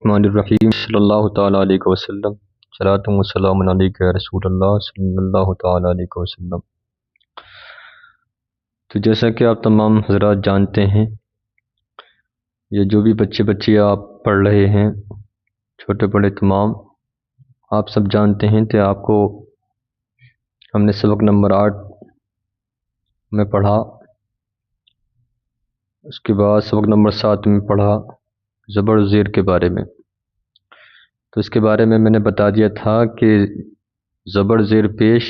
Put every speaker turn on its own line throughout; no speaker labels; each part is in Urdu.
الرحمن الرحیم صلی اللہ تعالیٰ علیہ وسلم صلاۃ و سلام علیک یا رسول اللہ صلی اللہ تعالیٰ علیہ وسلم۔ تو جیسا کہ آپ تمام حضرات جانتے ہیں، یہ جو بھی بچے آپ پڑھ رہے ہیں، چھوٹے بڑے تمام، آپ سب جانتے ہیں کہ آپ کو ہم نے سبق نمبر 8 میں پڑھا، اس کے بعد سبق نمبر 7 میں پڑھا زبر و زیر کے بارے میں۔ تو اس کے بارے میں نے بتا دیا تھا کہ زبر زیر پیش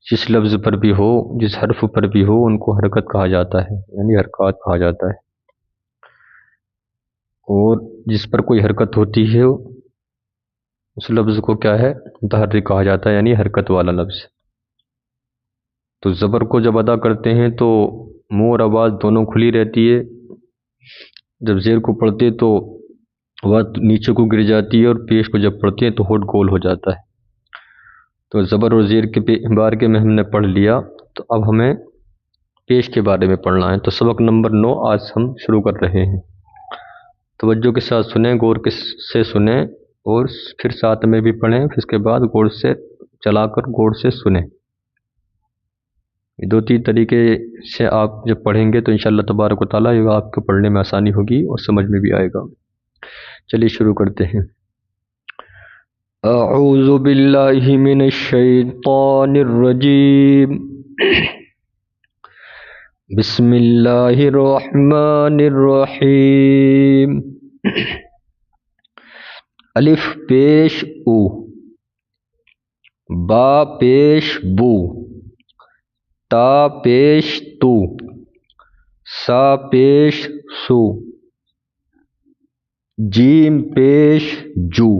جس لفظ پر بھی ہو، جس حرف پر بھی ہو، ان کو حرکت کہا جاتا ہے، یعنی حرکات کہا جاتا ہے، اور جس پر کوئی حرکت ہوتی ہے اس لفظ کو کیا ہے؟ متحرک کہا جاتا ہے، یعنی حرکت والا لفظ۔ تو زبر کو جب ادا کرتے ہیں تو منہ اور آواز دونوں کھلی رہتی ہے، جب زیر کو پڑھتے تو آواز نیچے کو گر جاتی ہے، اور پیش کو جب پڑھتے ہیں تو ہونٹ گول ہو جاتا ہے۔ تو زبر اور زیر کے بارے میں ہم نے پڑھ لیا، تو اب ہمیں پیش کے بارے میں پڑھنا ہے۔ تو سبق نمبر 9 آج ہم شروع کر رہے ہیں۔ توجہ کے ساتھ سنیں، غور سے سنیں، اور پھر ساتھ میں بھی پڑھیں، پھر اس کے بعد غور سے چلا کر غور سے سنیں۔ یہ 2-3 طریقے سے آپ جب پڑھیں گے تو انشاءاللہ تبارک و تعالیٰ یہ آپ کو پڑھنے میں آسانی ہوگی اور سمجھ میں بھی آئے گا۔ چلیے شروع کرتے ہیں۔ اعوذ باللہ من الشیطان الرجیم، بسم اللہ الرحمن الرحیم۔ الف پیش او، با پیش بو، تا پیش تو، سا پیش سو، جیم پیش جو،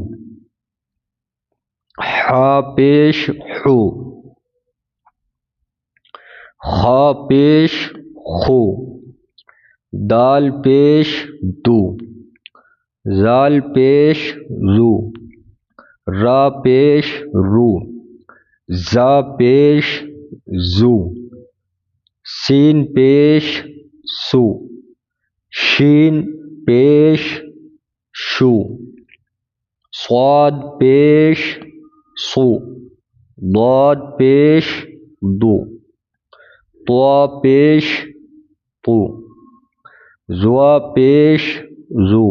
حا پیش حو، خا پیش خو، دال پیش دو، زال پیش زو، را پیش رو، زا پیش زو، سین پیش سو، شین پیش شو، صاد پیش صو، ضاد پیش دو، طا پیش طو، زوا پیش زو،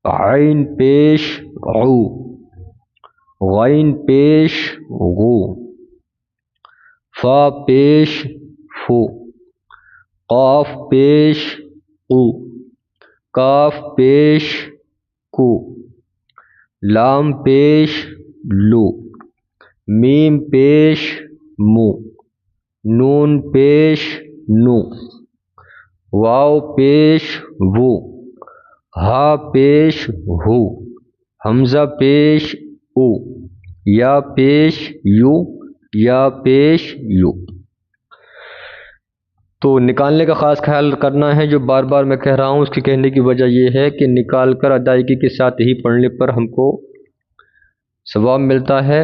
عین پیش عو، غین پیش غو، فا پیش فو، قاف پیش قو، کاف پیش کو، لام پیش لو، میم پیش مو، نون پیش نو، واو پیش وو، ہا پیش ہو، حمزہ پیش او، یا پیش یو، یا پیش یو۔ تو نکالنے کا خاص خیال کرنا ہے، جو بار بار میں کہہ رہا ہوں، اس کی کہنے کی وجہ یہ ہے کہ نکال کر ادائیگی کے ساتھ ہی پڑھنے پر ہم کو ثواب ملتا ہے،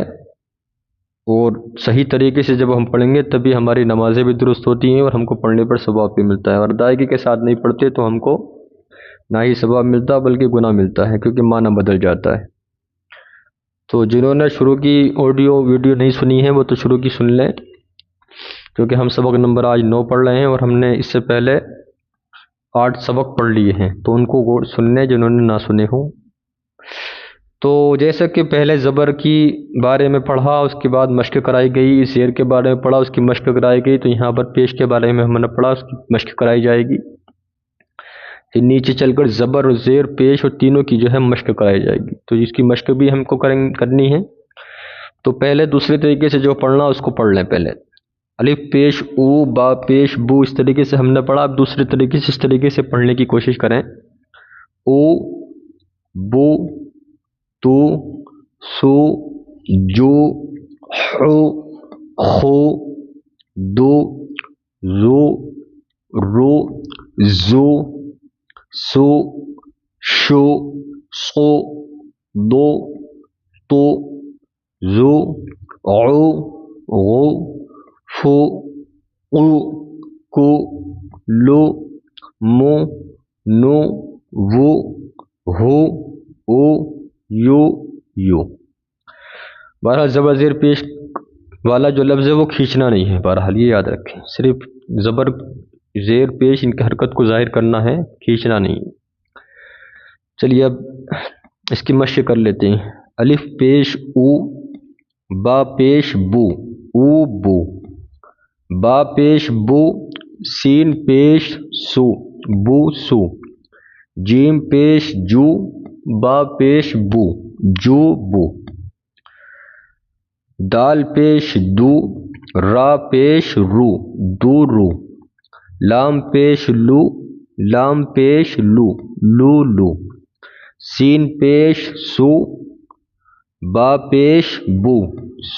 اور صحیح طریقے سے جب ہم پڑھیں گے تبھی ہماری نمازیں بھی درست ہوتی ہیں اور ہم کو پڑھنے پر ثواب بھی ملتا ہے۔ اور ادائیگی کے ساتھ نہیں پڑھتے تو ہم کو نہ ہی ثواب ملتا بلکہ گناہ ملتا ہے، کیونکہ معنی بدل جاتا ہے۔ تو جنہوں نے شروع کی آڈیو ویڈیو نہیں سنی ہے وہ تو شروع کی سن لیں، کیونکہ ہم سبق نمبر آج 9 پڑھ رہے ہیں، اور ہم نے اس سے پہلے 8 سبق پڑھ لیے ہیں، تو ان کو سن لیں جنہوں نے نہ سنے ہوں۔ تو جیسا کہ پہلے زبر کی بارے میں پڑھا، اس کے بعد مشق کرائی گئی، زیر کے بارے میں پڑھا، اس کی مشق کرائی گئی، تو یہاں پر پیش کے بارے میں ہم نے پڑھا، اس کی مشق کرائی جائے گی۔ پھر نیچے چل کر زبر اور زیر پیش اور تینوں کی جو ہے مشق کرائی جائے گی، تو اس کی مشق بھی ہم کو کرنی ہے۔ تو پہلے دوسرے طریقے سے جو پڑھنا اس کو پڑھ لیں۔ پہلے الف پیش او، با پیش بو، اس طریقے سے ہم نے پڑھا۔ اب دوسرے طریقے سے اس طریقے سے پڑھنے کی کوشش کریں۔ او، بو، تو، سو، جو، حو، خو، دو، زو، رو، زو، سو، شو، صو، دو، تو، زو، عو، غو، فو، قو، کو، لو، مو، نو، وو، ہو، او، یو، یو۔ بہرحال زبر زیر پیش والا جو لفظ ہے وہ کھینچنا نہیں ہے، بہرحال یہ یاد رکھیں، صرف زبر زیر پیش ان کی حرکت کو ظاہر کرنا ہے، کھینچنا نہیں ہے۔ چلیے اب اس کی مشق کر لیتے ہیں۔ الف پیش او، با پیش بو، او بو، با پیش بو، سین پیش سو، بو سو، جیم پیش جو، با پیش بو، جو بو، دال پیش دو، را پیش رو، دو رو، لام پیش لو، لام پیش لو، لو لو، سین پیش سو، با پیش بو،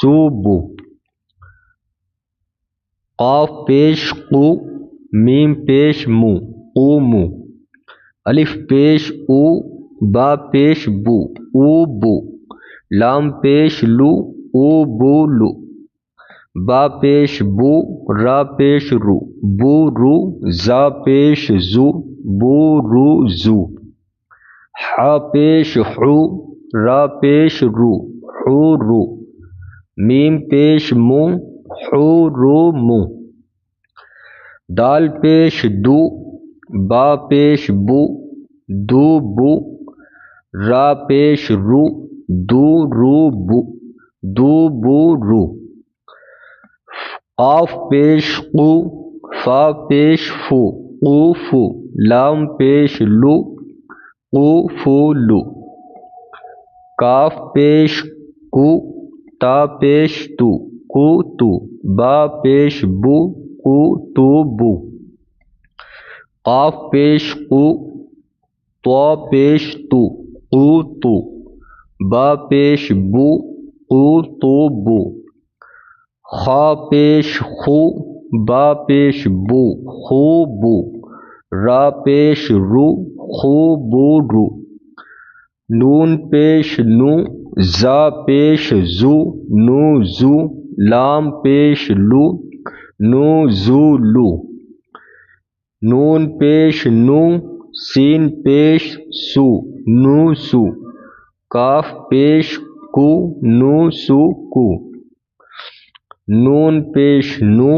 سو بو، قاف پیش قو، میم پیش مو، قو مو، الف پیش او، با پیش بو، او بو، لام پیش لو، او بو لو، با پیش بو، را پیش رو، بو رو، زا پیش زو، بو رو زو، حا پیش حو، را پیش رو، حو رو، میم پیش مو، حو رو مو، دال پیش دو، با پیش بو، دو بو، را پیش رو، دو رو بو، دو بو رو، قاف پیش قو، فا پیش فو، قو فو، لام پیش لو، قو فو لو، کاف پیش کو، تا پیش تو، کو تو، با پیش بو، کو تو بو، قاف پیش قو، تو پیش تو، قو تو، با پیش بو، قو تو بو، خا پیش خو، با پیش بو، خو بو، را پیش رو، خو بو رو، نون پیش نو، زا پیش زو، نو زو، لام پیش لو، نو زو لو، نون پیش نو، سین پیش سو، نو سو، کاف پیش کو، نو سو کو، نون پیش نو،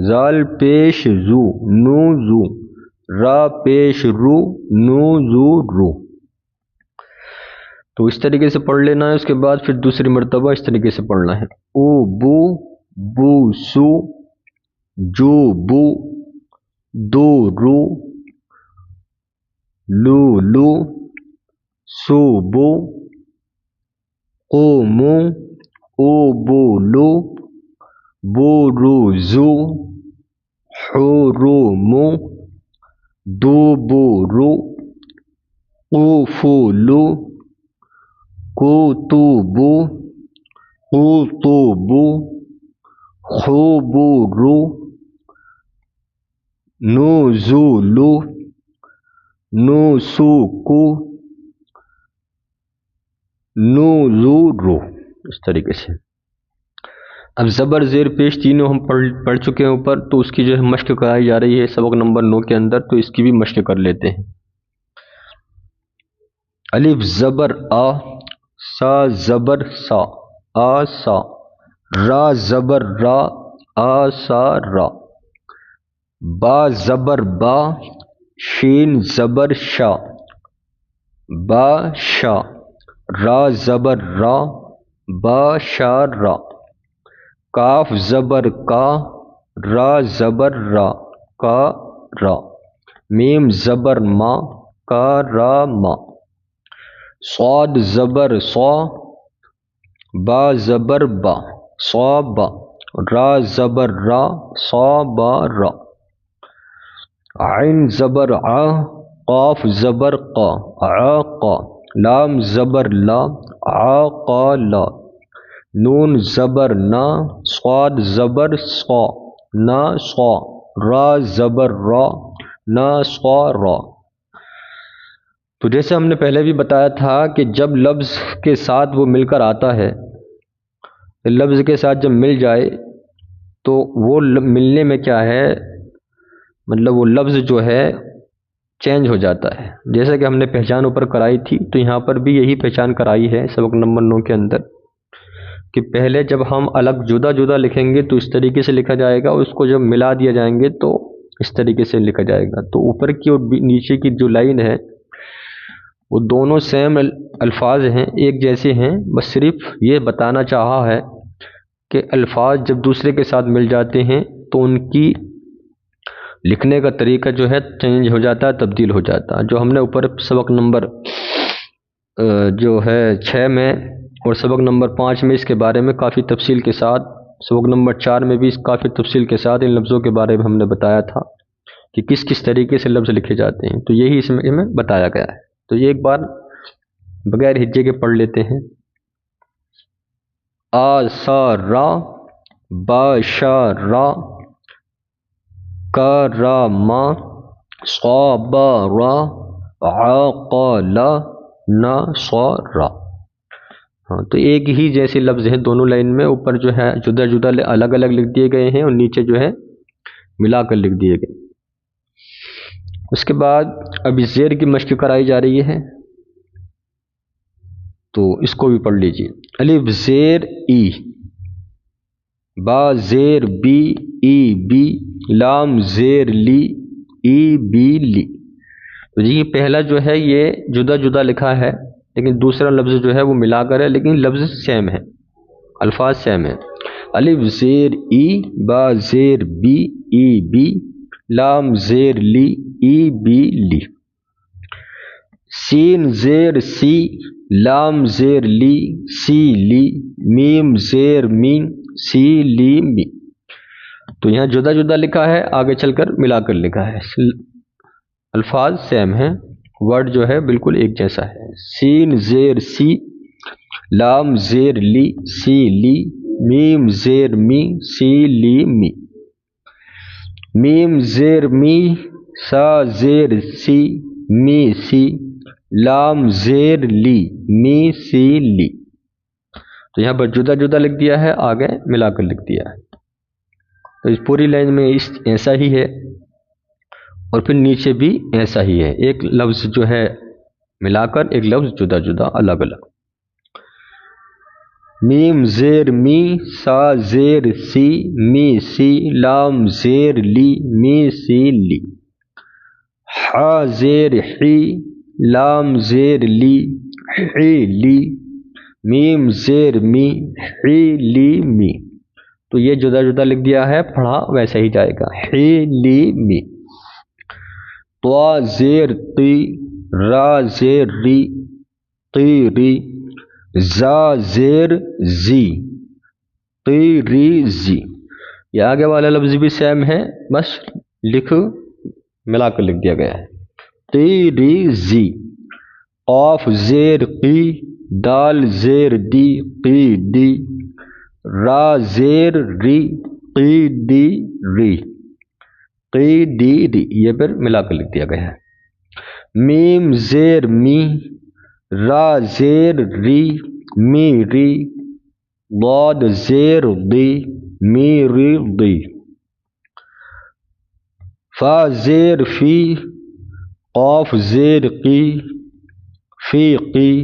زال پیش زو، نو زو، را پیش رو، نو زو رو۔ تو اس طریقے سے پڑھ لینا ہے، اس کے بعد پھر دوسری مرتبہ اس طریقے سے پڑھنا ہے۔ او بو، بو سو، جو بو، دو رو، لو لو، سو بو، قو مو، او بو لو، بو رو زو، حو رو مو، دو بو رو، قو فو لو، کو تو بو، قو تو بو، خو بو رو، نو زو لو، نو سو کو، نو زو رو۔ اس طریقے سے اب زبر زیر پیش تینوں ہم پڑھ چکے ہیں اوپر، تو اس کی جو ہے مشق کرائی جا رہی ہے سبق نمبر 9 کے اندر، تو اس کی بھی مشق کر لیتے ہیں۔ الف زبر آ، سا زبر سا، آ سا، را زبر را، آ سا را، با زبر با، شین زبر شا، با شا، را زبر را، با شا را، کاف زبر کا، را زبر را، کا را، میم زبر ما، کا را ما، صاد زبر صا، با زبر با، صا با، را زبر را، صا با را، عین زبر ع، قاف زبر قا، عاقا، لام زبر لا، عاقا لا، نون زبر نا، صاد زبر صا، نا صا، را زبر را، نا صا را۔ تو جیسے ہم نے پہلے بھی بتایا تھا کہ جب لفظ کے ساتھ وہ مل کر آتا ہے، لفظ کے ساتھ جب مل جائے تو وہ ملنے میں کیا ہے، مطلب وہ لفظ جو ہے چینج ہو جاتا ہے. جیسا کہ ہم نے پہچان اوپر کرائی تھی تو یہاں پر بھی یہی پہچان کرائی ہے سبق نمبر 9 کے اندر کہ پہلے جب ہم الگ جدا جدا لکھیں گے تو اس طریقے سے لکھا جائے گا، اس کو جب ملا دیا جائیں گے تو اس طریقے سے لکھا جائے گا. تو اوپر کی اور نیچے کی جو لائن ہے وہ دونوں سیم الفاظ ہیں، ایک جیسے ہیں، بس صرف یہ بتانا چاہا ہے کہ الفاظ جب دوسرے کے ساتھ مل جاتے ہیں تو ان کی لکھنے کا طریقہ جو ہے چینج ہو جاتا ہے، تبدیل ہو جاتا ہے. جو ہم نے اوپر سبق نمبر جو ہے 6 میں اور سبق نمبر 5 میں اس کے بارے میں کافی تفصیل کے ساتھ، سبق نمبر 4 میں بھی اس کافی تفصیل کے ساتھ ان لفظوں کے بارے میں ہم نے بتایا تھا کہ کس کس طریقے سے لفظ لکھے جاتے ہیں. تو یہی اس میں بتایا گیا ہے. تو یہ ایک بار بغیر ہجے کے پڑھ لیتے ہیں. آسارا باشارا کرما صبرا عقل نصرا. ہاں تو ایک ہی جیسے لفظ ہیں دونوں لائن میں، اوپر جو ہے جدا جدا الگ الگ لکھ دیے گئے ہیں اور نیچے جو ہے ملا کر لکھ دیے گئے. اس کے بعد ابھی زیر کی مشق کرائی جا رہی ہے تو اس کو بھی پڑھ لیجیے. الف زیر ای، با زیر بی ای بی، لام زیر لی ای بی لی. تو جی پہلا جو ہے یہ جدا جدا لکھا ہے لیکن دوسرا لفظ جو ہے وہ ملا کر ہے، لیکن لفظ سیم ہے، الفاظ سیم ہیں. الف زیر ای، با زیر بی ای بی، لام زیر لی ای بی لی. سین زیر سی، لام زیر لی سی لی، میم زیر میم سی لی می. تو یہاں جدا جدا لکھا ہے، آگے چل کر ملا کر لکھا ہے، الفاظ سیم ہیں، ورڈ جو ہے بالکل ایک جیسا ہے. سین زیر سی، لام زیر لی سی لی، میم زیر می سی لی می. میم زیر می، سا زیر سی می سی، لام زیر لی می سی لی. تو یہاں پر جدا جدا لکھ دیا ہے، آگے ملا کر لکھ دیا ہے. تو اس پوری لائن میں ایسا ہی ہے اور پھر نیچے بھی ایسا ہی ہے، ایک لفظ جو ہے ملا کر، ایک لفظ جدا جدا الگ الگ. میم زیر می، سا زیر سی می سی، لام زیر لی می سی لی. حا زیر حی، لام زیر لی حی لی، میم زیر می حی لی می. تو یہ جدا جدا لکھ دیا ہے، پڑھا ویسا ہی جائے گا، حی لی می. طا زیر تی، را زیر ری قی ری، زا زیر زی قی ری زی. یہ آگے والا لفظ بھی سیم ہے، بس لکھ ملا کر لکھ دیا گیا ہے. قی ری زی. قاف زیر قی، دال زیر دی قی دی، را زیر ری قی دی ری قی دی ری. یہ پھر ملا کر لکھ دیا گیا ہے. میم زیر می، را زیر ری می ری، ضاد زیر دی می ری دی. فا زیر فی، قاف زیر قی فی قی،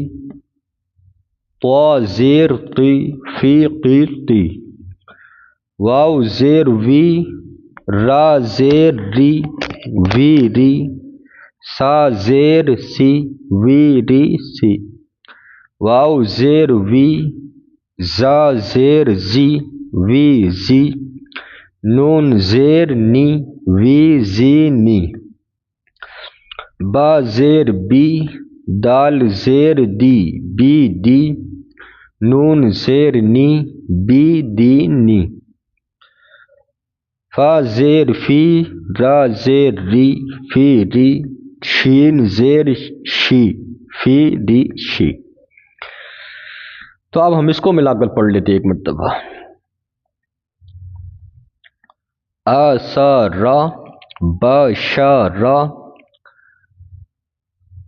طا زیر قی فی قی قی. واو زیر وی، را زیر ری وی ری، سا زیر سی وی ری سی. واو زیر وی، زا زیر زی وی زی، نون زیر نی وی زی نی. با زیر بی، دال زیر دی بی دی، نون زیر نی بی دی نی. فا زیر فی، را زیر ری فی ری، شین زیر شی فی ری شی. تو اب ہم اس کو ملا کر پڑھ لیتے ایک مرتبہ. آسارا باشارا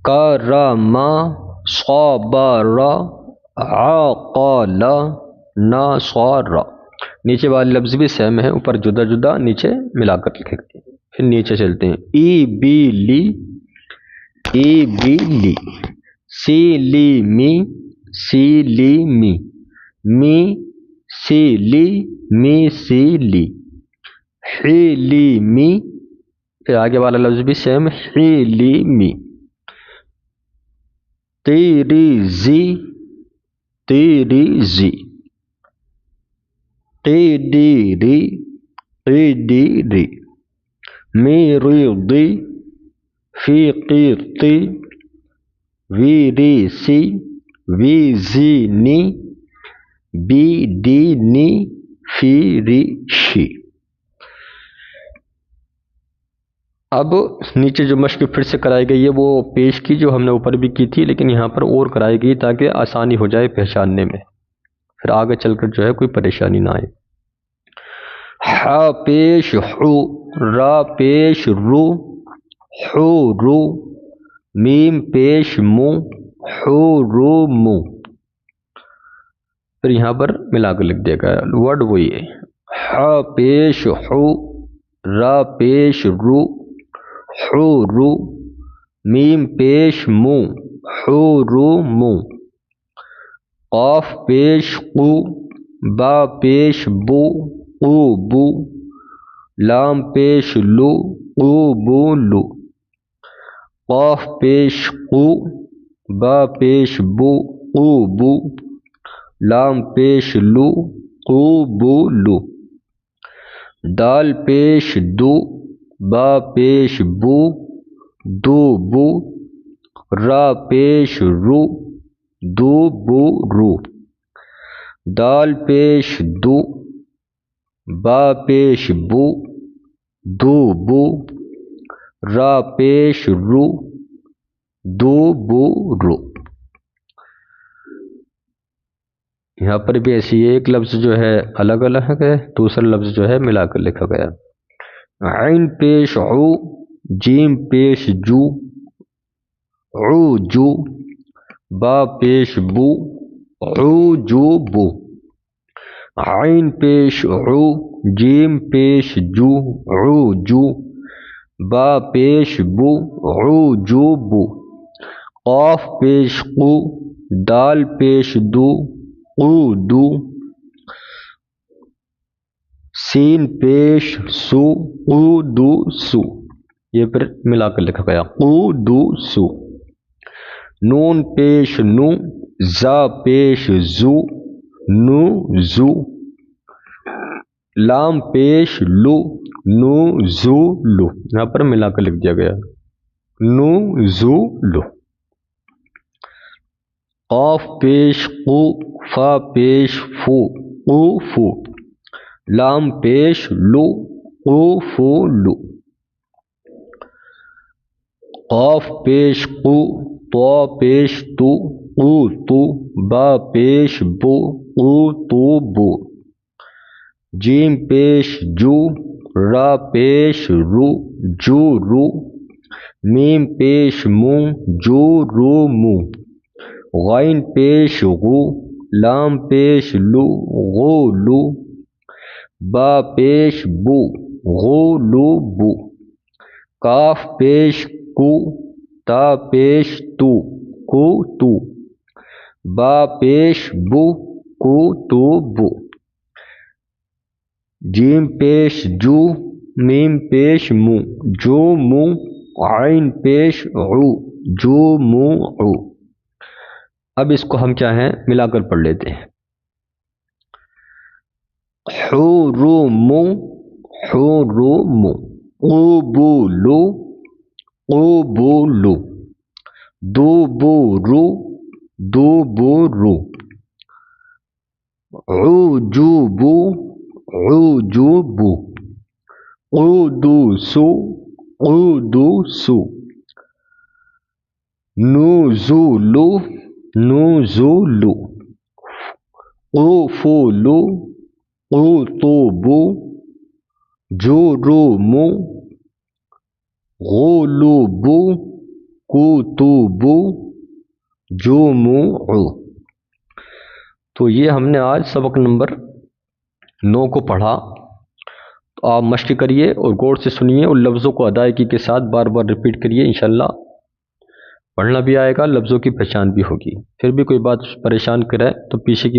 کرما صبرا عقل نصرا. نیچے والے لفظ بھی سیم ہیں، اوپر جدا جدا، نیچے ملا کر لکھیں گے. پھر نیچے چلتے ہیں. ای بی لی، إبلي سلمي سلمي مي سلي مثلي حلمي پھر آگے والا لفظ بھی سیم حلمي ترزي ترزي قدري قدري مرضي في قرطي ورثي وزني بدني فرشي. اب نیچے جو مشق پھر سے کرائی گئی ہے وہ پیش کی جو ہم نے اوپر بھی کی تھی، لیکن یہاں پر اور کرائی گئی تاکہ آسانی ہو جائے پہچاننے میں، پھر آگے چل کر جو ہے کوئی پریشانی نہ آئے. ہا پیش حو، را پیش رو، حو رو، میم پیش مو، حو رو مو. پھر یہاں پر ملا کر لکھ دیا گیا، ورڈ وہی ہے. ہا پیش حو، را پیش رو، حو رو، میم پیش مو، حو رو مو. قاف پیش قو، با پیش بو، قو بو، لام پیش لو، قو بو لو. قاف پیش قو، با پیش بو، قو بو، لام پیش لو، قو بو لو. دال پیش دو، با پیش بو، دو بو، را پیش رو، دو بو رو. دال پیش دو، با پیش بو، دو بو، را پیش رو، دو بو رو. یہاں پر بھی ایسی ایک لفظ جو ہے الگ الگ ہے، دوسرا لفظ جو ہے ملا کر لکھا گیا. عین پیش عو، جیم پیش جو، عو جو، با پیش بو، عو جو بو. عین پیش عو، جیم پیش جو، عو جو، با پیش بو، عو جو بو. قاف پیش قو، دال پیش دو، قو دو. سین پیش سو، قو دو سو. یہ پھر ملا کر لکھا گیا، قو دو سو. نون پیش نو، زا پیش زو، نو زو. لام پیش لو، نو زو لو. یہاں پر ملا کر لکھ دیا گیا، نو زو لو. قاف پیش قو، فا پیش فو، قو فو. لام پیش لو، قو فو لو. قاف پیش قو، تو پیش تو، قو تو. با پیش بو، قو تو بو. جیم پیش جو، را پیش رو، جو رو. میم پیش مو، جو رو مو. غین پیش غو، لام پیش لو، غو لو. با پیش بو، غو لو بو. کاف پیش کو، تا پیش تو، کو تو. با پیش بو، کو تو بو. جیم پیش جو، میم پیش مو، جو مو. عین پیش عو، جو مو عو. اب اس کو ہم کیا ہیں ملا کر پڑھ لیتے ہیں. حرم، حرم. قبول، قبول. دبر، دبر. عجب، عجب. قدس، قدس. نزول، نزول. قفل، قطب. جرم، غلب. کتب، جمع. تو یہ ہم نے آج سبق نمبر 9 کو پڑھا. تو آپ مشق کریے اور غور سے سنیے اور لفظوں کو ادائیگی کے ساتھ بار بار ریپیٹ کریے. انشاءاللہ پڑھنا بھی آئے گا، لفظوں کی پہچان بھی ہوگی۔ پھر بھی کوئی بات پریشان کرے تو پیچھے کی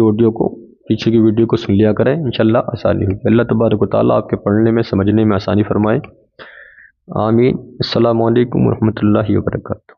ویڈیو کو سن لیا کریں، انشاءاللہ آسانی ہوگی۔ اللہ تبارک و تعالیٰ آپ کے پڑھنے میں سمجھنے میں آسانی فرمائے، آمین۔ السلام علیکم ورحمۃ اللہ وبرکاتہ۔